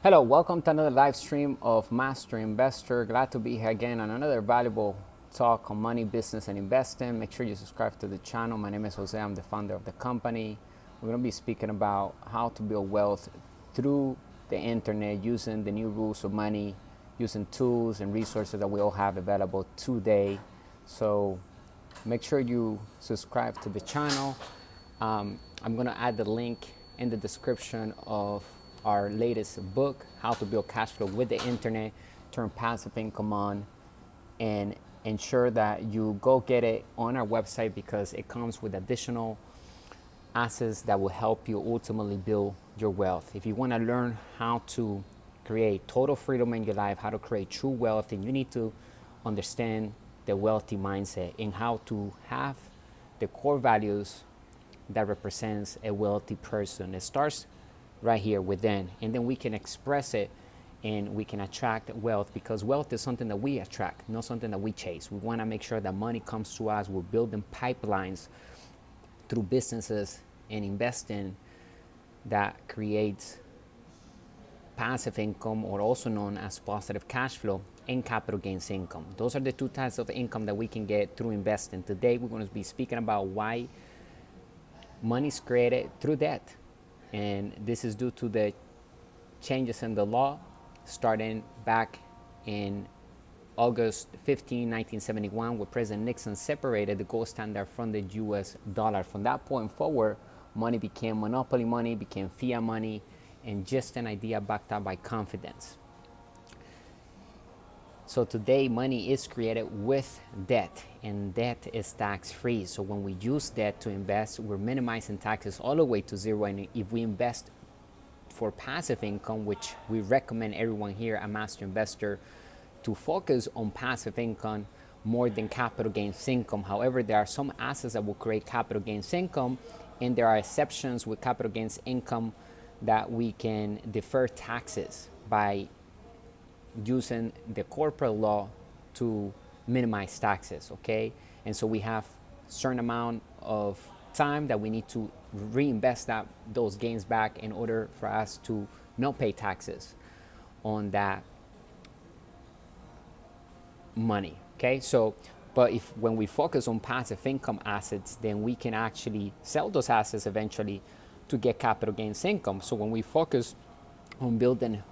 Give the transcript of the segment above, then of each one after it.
Hello, welcome to another live stream of Master Investor. Glad to be here again on another valuable talk on money, business, and investing. Make sure you subscribe to the channel. My name is Jose. I'm the founder of the company. We're going to be speaking about how to build wealth through the internet using the new rules of money, using tools and resources that we all have available today. So make sure you subscribe to the channel. I'm going to add the link in the description of our latest book, How to Build Cash Flow with the Internet, Turn Passive Income On, and ensure that you go get it on our website because it comes with additional assets that will help you ultimately build your wealth. If you want to learn how to create total freedom in your life, how to create true wealth, then you need to understand the wealthy mindset and how to have the core values that represents a wealthy person. It starts right here within, and then we can express it and we can attract wealth, because wealth is something that we attract, not something that we chase. We want to make sure that money comes to us. We're building pipelines through businesses and investing that creates passive income, or also known as positive cash flow, and capital gains income. Those are the two types of income that we can get through investing. Today we're going to be speaking about why money is created through debt. And this is due to the changes in the law starting back in August 15, 1971, where President Nixon separated the gold standard from the US dollar. From that point forward, money became monopoly money, became fiat money, and just an idea backed up by confidence. So today, money is created with debt, and debt is tax-free. So when we use debt to invest, we're minimizing taxes all the way to zero. And if we invest for passive income, which we recommend everyone here at Master Investor to focus on passive income more than capital gains income. However, there are some assets that will create capital gains income, and there are exceptions with capital gains income that we can defer taxes by using the corporate law to minimize taxes, okay? And so we have certain amount of time that we need to reinvest those gains back in order for us to not pay taxes on that money, okay? So, but if when we focus on passive income assets, then we can actually sell those assets eventually to get capital gains income. So when we focus on building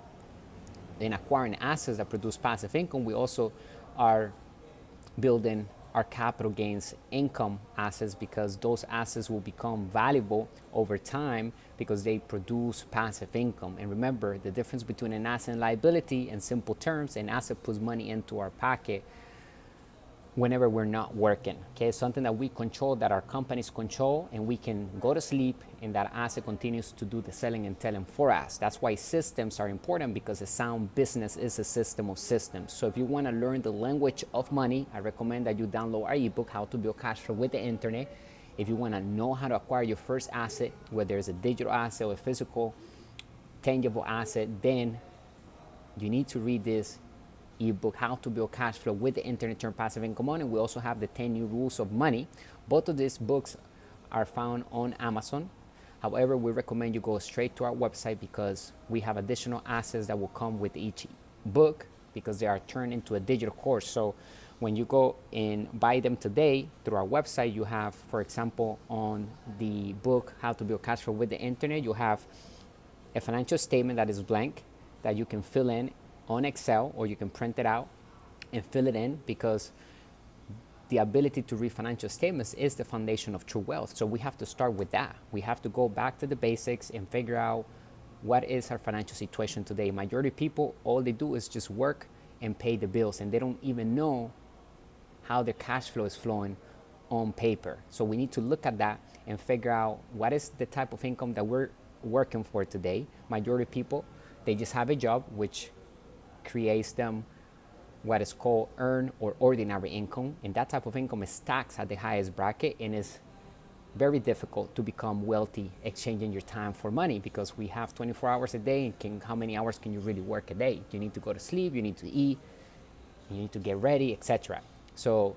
and acquiring assets that produce passive income, we also are building our capital gains income assets, because those assets will become valuable over time because they produce passive income. And remember, the difference between an asset and liability, in simple terms, an asset puts money into our pocket whenever we're not working, okay? Something that we control, that our companies control, and we can go to sleep and that asset continues to do the selling and selling for us. That's why systems are important, because a sound business is a system of systems. So if you want to learn the language of money, I recommend that you download our ebook, How to Build Cash Flow with the Internet. If you want to know how to acquire your first asset, whether it's a digital asset or a physical, tangible asset, then you need to read this ebook, How to Build Cash Flow with the Internet, Turn Passive Income On. And we also have the 10 New Rules of Money. Both of these books are found on Amazon. However, we recommend you go straight to our website, because we have additional assets that will come with each book, because they are turned into a digital course. So when you go and buy them today through our website, you have, for example, on the book, How to Build Cash Flow with the Internet, you have a financial statement that is blank that you can fill in on Excel, or you can print it out and fill it in, because the ability to read financial statements is the foundation of true wealth. So we have to start with that. We have to go back to the basics and figure out what is our financial situation today. Majority of people, all they do is just work and pay the bills, and they don't even know how their cash flow is flowing on paper. So we need to look at that and figure out what is the type of income that we're working for today. Majority of people, they just have a job, which creates them what is called earned or ordinary income, and that type of income is taxed at the highest bracket, and is very difficult to become wealthy exchanging your time for money, because we have 24 hours a day, and how many hours can you really work a day? You need to go to sleep, you need to eat, you need to get ready, etc. So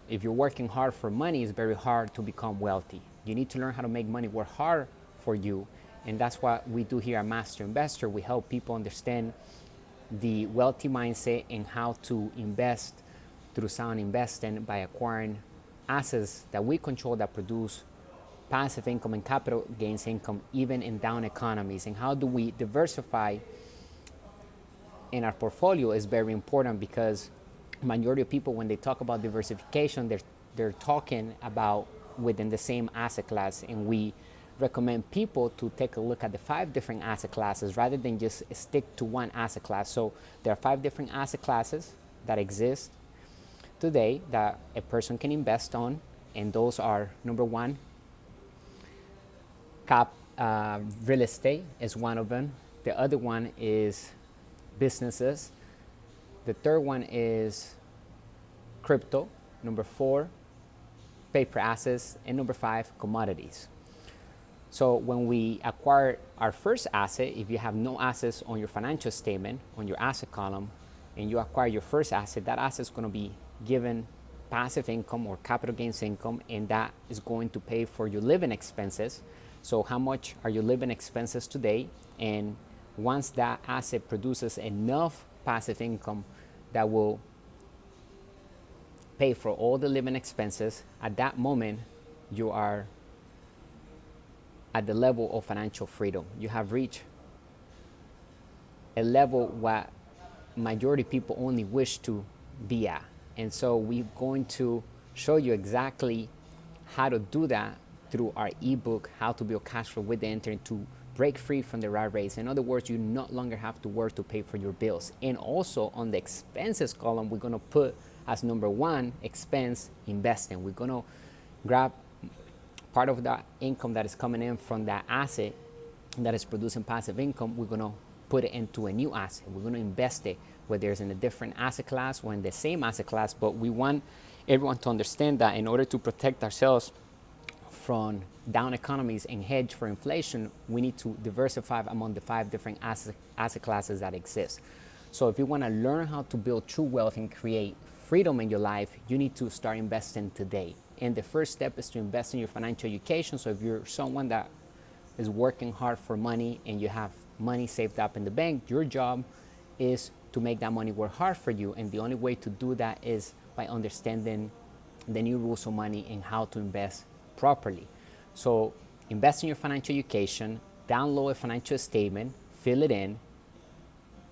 if you're working hard for money, it's very hard to become wealthy. You need to learn how to make money work hard for you And that's what we do here at Master Investor. We help people understand the wealthy mindset and how to invest through sound investing by acquiring assets that we control that produce passive income and capital gains income even in down economies. And how do we diversify in our portfolio is very important, because majority of people, when they talk about diversification, they're talking about within the same asset class. And we recommend people to take a look at the 5 different asset classes rather than just stick to one asset class. So there are 5 different asset classes that exist today that a person can invest on, and those are: number 1, real estate is one of them. The other one is businesses. The third one is crypto. Number 4, paper assets. And number 5, commodities. So when we acquire our first asset, if you have no assets on your financial statement, on your asset column, and you acquire your first asset, that asset is going to be given passive income or capital gains income, and that is going to pay for your living expenses. So how much are your living expenses today? And once that asset produces enough passive income that will pay for all the living expenses, at that moment you are at the level of financial freedom. You have reached a level what majority people only wish to be at. And so we're going to show you exactly how to do that through our ebook, How to Build Cash Flow with the Internet, to break free from the rat race. In other words, you no longer have to work to pay for your bills. And also on the expenses column, we're going to put as number 1 expense investing. We're going to grab part of that income that is coming in from that asset that is producing passive income. We're going to put it into a new asset. We're going to invest it, whether it's in a different asset class or in the same asset class. But we want everyone to understand that in order to protect ourselves from down economies and hedge for inflation, we need to diversify among the 5 different asset classes that exist. So if you want to learn how to build true wealth and create freedom in your life, you need to start investing today. And the first step is to invest in your financial education. So if you're someone that is working hard for money and you have money saved up in the bank, your job is to make that money work hard for you. And the only way to do that is by understanding the new rules of money and how to invest properly. So invest in your financial education, download a financial statement, fill it in,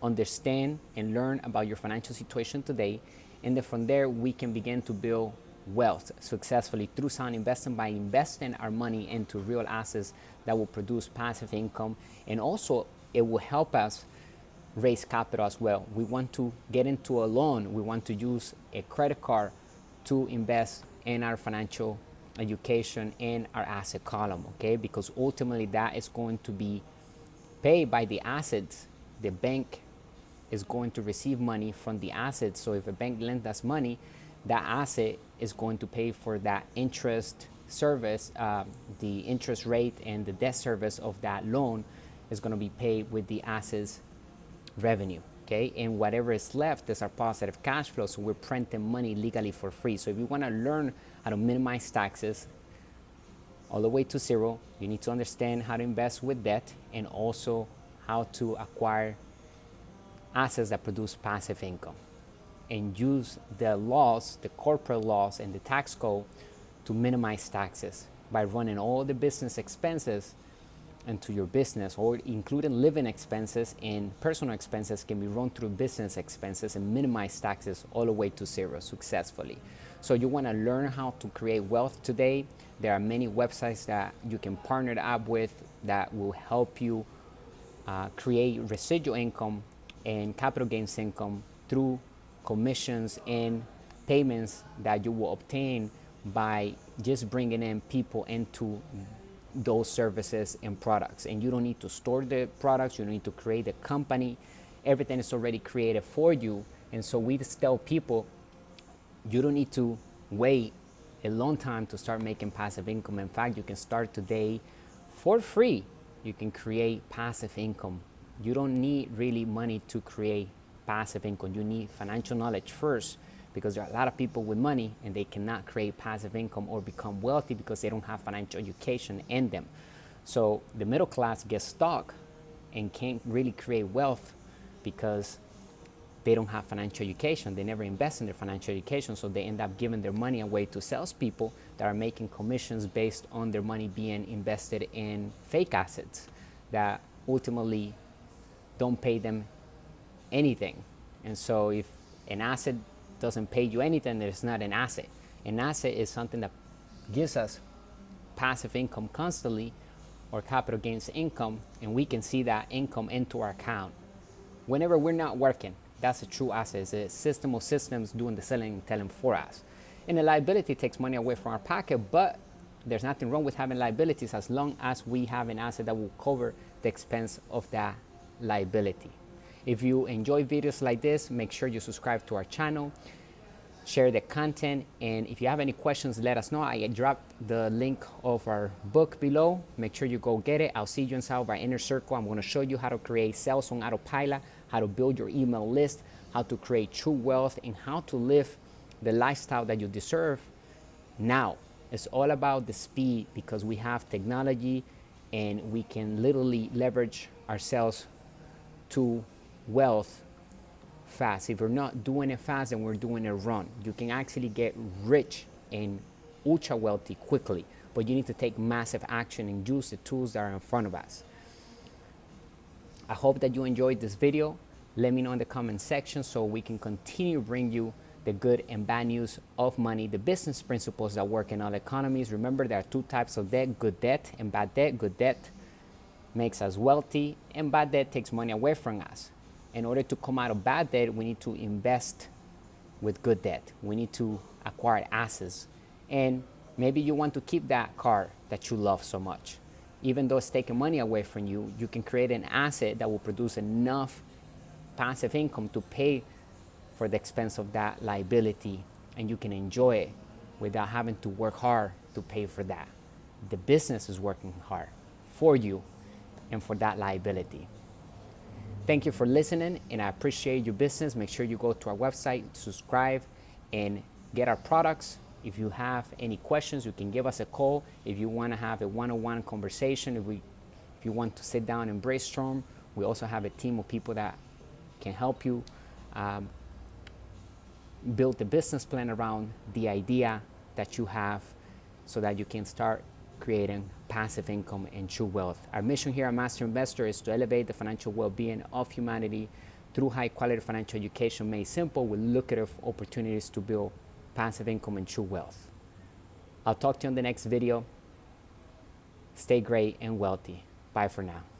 understand and learn about your financial situation today. And then from there, we can begin to build wealth successfully through sound investing by investing our money into real assets that will produce passive income. And also it will help us raise capital as well. We want to get into a loan. We want to use a credit card to invest in our financial education in our asset column, okay? Because ultimately that is going to be paid by the assets. The bank is going to receive money from the assets. So if a bank lends us money, that asset is going to pay for that interest service, the interest rate and the debt service of that loan is going to be paid with the asset's revenue, okay? And whatever is left is our positive cash flow. So we're printing money legally for free. So if you want to learn how to minimize taxes all the way to 0, you need to understand how to invest with debt and also how to acquire assets that produce passive income, and use the laws, the corporate laws and the tax code to minimize taxes by running all the business expenses into your business, or including living expenses and personal expenses can be run through business expenses and minimize taxes all the way to 0 successfully. So you want to learn how to create wealth today. There are many websites that you can partner up with that will help you create residual income and capital gains income through commissions and payments that you will obtain by just bringing in people into those services and products. And you don't need to store the products, you don't need to create a company. Everything is already created for you. And so we just tell people, you don't need to wait a long time to start making passive income. In fact, you can start today for free. You can create passive income. You don't need really money to create passive income. You need financial knowledge first, because there are a lot of people with money and they cannot create passive income or become wealthy because they don't have financial education in them. So the middle class gets stuck and can't really create wealth because they don't have financial education. They never invest in their financial education, so they end up giving their money away to salespeople that are making commissions based on their money being invested in fake assets that ultimately don't pay them anything. And so if an asset doesn't pay you anything, it's not an asset. An asset is something that gives us passive income constantly, or capital gains income, and we can see that income into our account whenever we're not working. That's a true asset. It's a system of systems doing the selling and telling for us. And a liability takes money away from our pocket, but there's nothing wrong with having liabilities as long as we have an asset that will cover the expense of that liability. If you enjoy videos like this, make sure you subscribe to our channel, share the content, and if you have any questions, let us know. I dropped the link of our book below. Make sure you go get it. I'll see you inside of our inner circle. I'm going to show you how to create sales on autopilot, how to build your email list, how to create true wealth, and how to live the lifestyle that you deserve now. It's all about the speed because we have technology and we can literally leverage ourselves to wealth fast. If we're not doing it fast, then we're doing it wrong. You can actually get rich and ultra wealthy quickly, but you need to take massive action and use the tools that are in front of us. I hope that you enjoyed this video. Let me know in the comment section so we can continue to bring you the good and bad news of money, the business principles that work in all economies. Remember, there are two types of debt: good debt and bad debt. Good debt makes us wealthy, and bad debt takes money away from us. In order to come out of bad debt, we need to invest with good debt. We need to acquire assets. And maybe you want to keep that car that you love so much. Even though it's taking money away from you, you can create an asset that will produce enough passive income to pay for the expense of that liability, and you can enjoy it without having to work hard to pay for that. The business is working hard for you and for that liability. Thank you for listening, and I appreciate your business. Make sure you go to our website, subscribe, and get our products. If you have any questions, you can give us a call. If you want to have a one-on-one conversation, if you want to sit down and brainstorm, we also have a team of people that can help you build a business plan around the idea that you have so that you can start creating passive income and true wealth. Our mission here at Master Investor is to elevate the financial well-being of humanity through high-quality financial education made simple with lucrative opportunities to build passive income and true wealth. I'll talk to you in the next video. Stay great and wealthy. Bye for now.